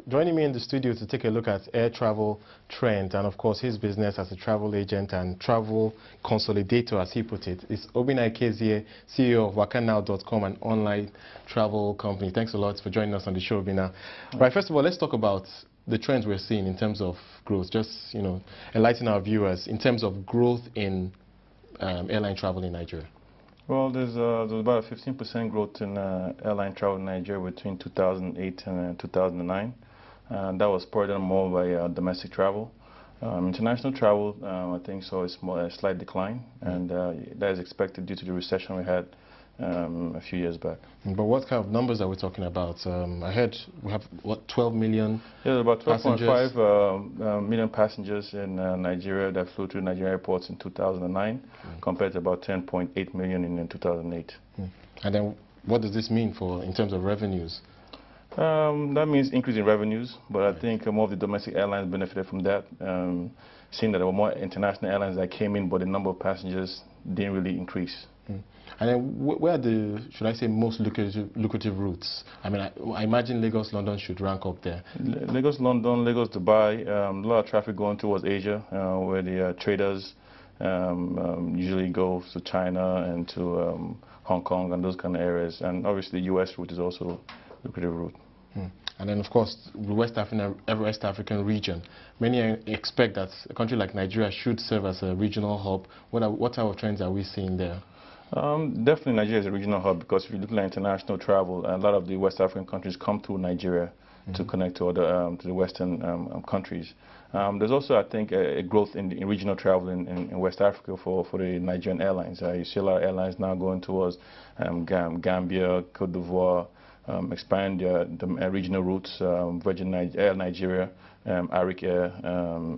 joining me in the studio to take a look at air travel trends and, of course, his business as a travel agent and travel consolidator, as he put it, is Obinna Ekezie, CEO of Wakanow.com, an online travel company. Thanks a lot for joining us on the show, Obinna. Right, first of all, let's talk about the trends we're seeing in terms of growth. Just, enlighten our viewers in terms of growth in airline travel in Nigeria. Well, there's about a 15% growth in airline travel in Nigeria between 2008 and 2009. That was spurred on more by domestic travel. International travel, I think, saw a slight decline, and that is expected due to the recession we had a few years back. But what kind of numbers are we talking about? I heard we have, what, 12 million Yeah, about 12.5 million passengers in Nigeria that flew through Nigerian airports in 2009, compared to about 10.8 million in 2008. And then what does this mean in terms of revenues? That means increase in revenues, but I think more of the domestic airlines benefited from that, seeing that there were more international airlines that came in, but the number of passengers didn't really increase. And then where are the, should I say, most lucrative routes? I mean, I imagine Lagos, London should rank up there. Lagos, London, Lagos, Dubai, a lot of traffic going towards Asia, where the traders usually go to China and to Hong Kong and those kind of areas. And obviously the US route is also a lucrative route. And then, of course, the West African region. Many expect that a country like Nigeria should serve as a regional hub. What type of trends are we seeing there? Definitely Nigeria is a regional hub, because if you look at international travel, a lot of the West African countries come through Nigeria to connect to other to the Western countries. There's also, I think, a growth in regional travel in West Africa for the Nigerian airlines. You see a lot of airlines now going towards Gambia, Cote d'Ivoire, expand the regional routes, Virgin Air Nigeria, Arik Air,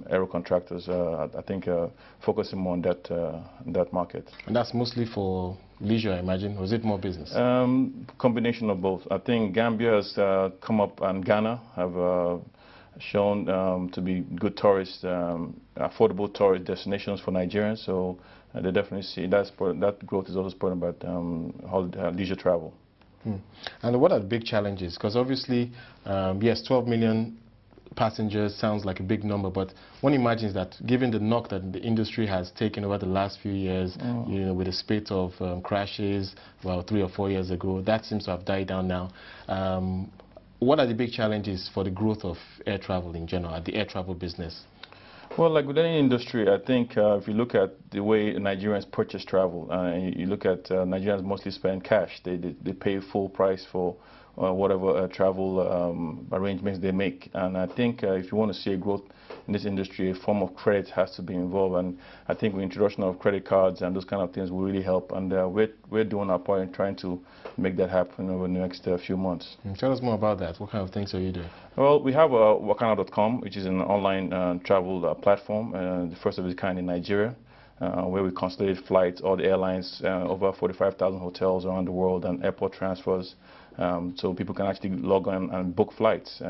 Aero Contractors, I think focusing more on that market. And that's mostly for leisure, I imagine, or is it more business? Combination of both. I think Gambia has come up, and Ghana have shown to be good tourist, affordable tourist destinations for Nigerians. So they definitely see that growth is also supported by leisure travel. And what are the big challenges? Because obviously, yes, 12 million passengers sounds like a big number, but one imagines that given the knock that the industry has taken over the last few years, with a spate of crashes, well, 3 or 4 years ago, that seems to have died down now. What are the big challenges for the growth of air travel in general, the air travel business? Well, like with any industry, I think if you look at the way Nigerians purchase travel, and you look at Nigerians mostly spend cash. They pay full price for whatever travel arrangements they make. And I think if you want to see a growth in this industry, a form of credit has to be involved. And I think the introduction of credit cards and those kind of things will really help. And we're doing our part in trying to make that happen over the next few months. Tell us more about that. What kind of things are you doing? Well, we have Wakanow.com, which is an online travel platform, the first of its kind in Nigeria, where we consolidate flights, all the airlines, over 45,000 hotels around the world, and airport transfers, so people can actually log on and book flights.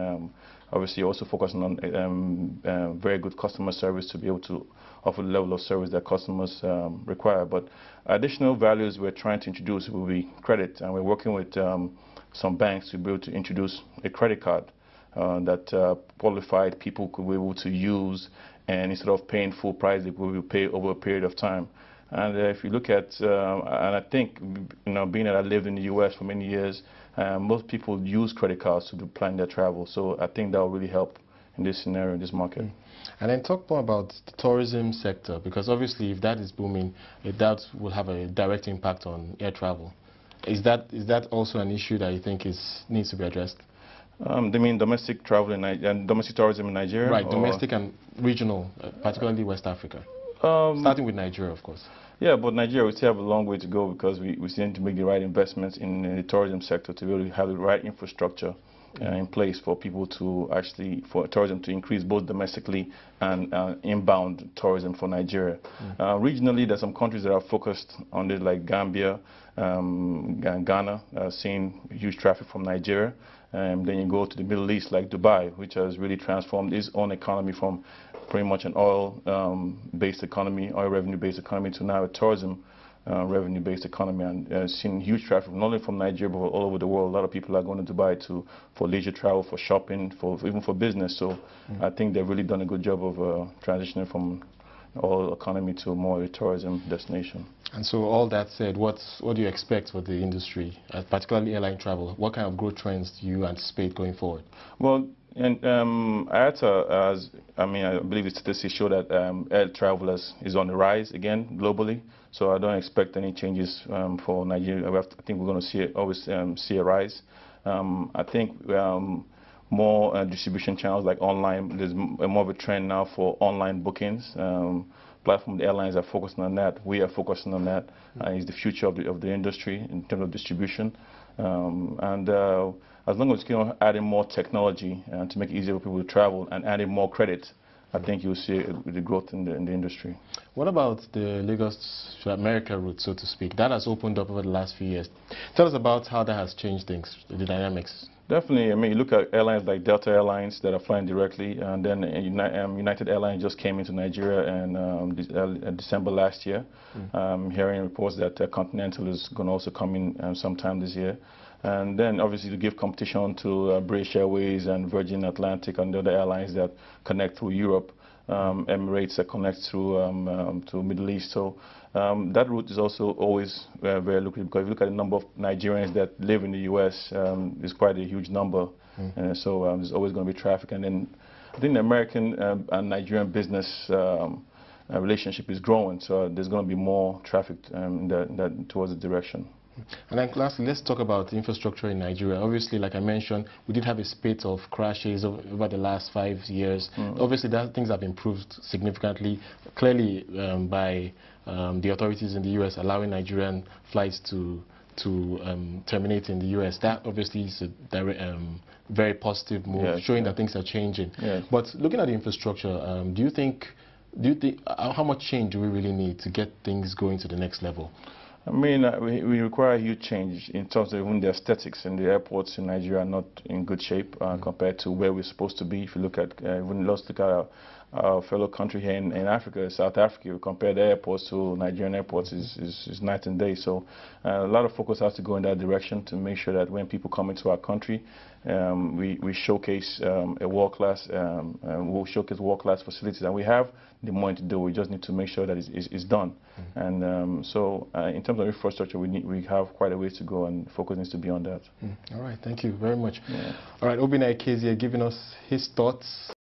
Obviously, also focusing on very good customer service to be able to offer the level of service that customers require. But additional values we're trying to introduce will be credit, and we're working with some banks to be able to introduce a credit card that qualified people could be able to use, and instead of paying full price, they will pay over a period of time. And if you look at, and I think, being that I lived in the US for many years, most people use credit cards to plan their travel. So I think that will really help in this scenario, in this market. And then talk more about the tourism sector, because obviously if that is booming, that will have a direct impact on air travel. Is that also an issue that you think needs to be addressed? They mean domestic travel and domestic tourism in Nigeria? Right, domestic and regional, particularly West Africa. Starting with Nigeria, of course. Yeah, but Nigeria, we still have a long way to go, because we still need to make the right investments in the tourism sector to be able to have the right infrastructure in place for people to actually, for tourism to increase both domestically and inbound tourism for Nigeria. Regionally, there's some countries that are focused on this, like Gambia, Ghana, seeing huge traffic from Nigeria. Then you go to the Middle East, like Dubai, which has really transformed its own economy from pretty much an oil-based economy, oil revenue-based economy, to now a tourism revenue-based economy, and seeing huge traffic not only from Nigeria but all over the world. A lot of people are going to Dubai for leisure travel, for shopping, even for business. So I think they've really done a good job of transitioning from oil economy to more a tourism destination. And so, all that said, what do you expect for the industry, particularly airline travel? What kind of growth trends do you anticipate going forward? Well, and IATA, I believe the statistics show that air travel is on the rise again globally. So I don't expect any changes for Nigeria. I think we're going to always see a rise. I think more distribution channels like online. There's more of a trend now for online bookings. The airlines are focusing on that. We are focusing on that. It's the future of the industry in terms of distribution. As long as you adding more technology to make it easier for people to travel and adding more credit, I think you'll see the growth in the industry. What about the Lagos to America route, so to speak? That has opened up over the last few years. Tell us about how that has changed things, the dynamics. Definitely. I mean, you look at airlines like Delta Airlines that are flying directly, and then United Airlines just came into Nigeria in December last year. Hearing reports that Continental is going to also come in sometime this year. And then obviously to give competition to British Airways and Virgin Atlantic and the other airlines that connect through Europe, Emirates that connect through to Middle East. So that route is also always very lucrative, because if you look at the number of Nigerians that live in the U.S., it's quite a huge number. So there's always going to be traffic. And then I think the American and Nigerian business relationship is growing, so there's going to be more traffic towards the direction. And then lastly, let's talk about infrastructure in Nigeria. Obviously, like I mentioned, we did have a spate of crashes over the last 5 years. Obviously, things have improved significantly, clearly by the authorities in the U.S. allowing Nigerian flights to terminate in the U.S. That obviously is a very positive move, showing that things are changing. But looking at the infrastructure, do you think how much change do we really need to get things going to the next level? I mean, we require a huge change in terms of even the aesthetics, and the airports in Nigeria are not in good shape compared to where we're supposed to be. If you look at, let's look at our fellow country here in Africa, South Africa, we compare the airports to Nigerian airports is night and day. So a lot of focus has to go in that direction to make sure that when people come into our country, we showcase a world-class, we'll showcase world-class facilities, and we have the money to do. We just need to make sure that it's done. And so in terms of infrastructure, we have quite a ways to go, and focus needs to be on that. All right, thank you very much. All right, Obinna Ekezie giving us his thoughts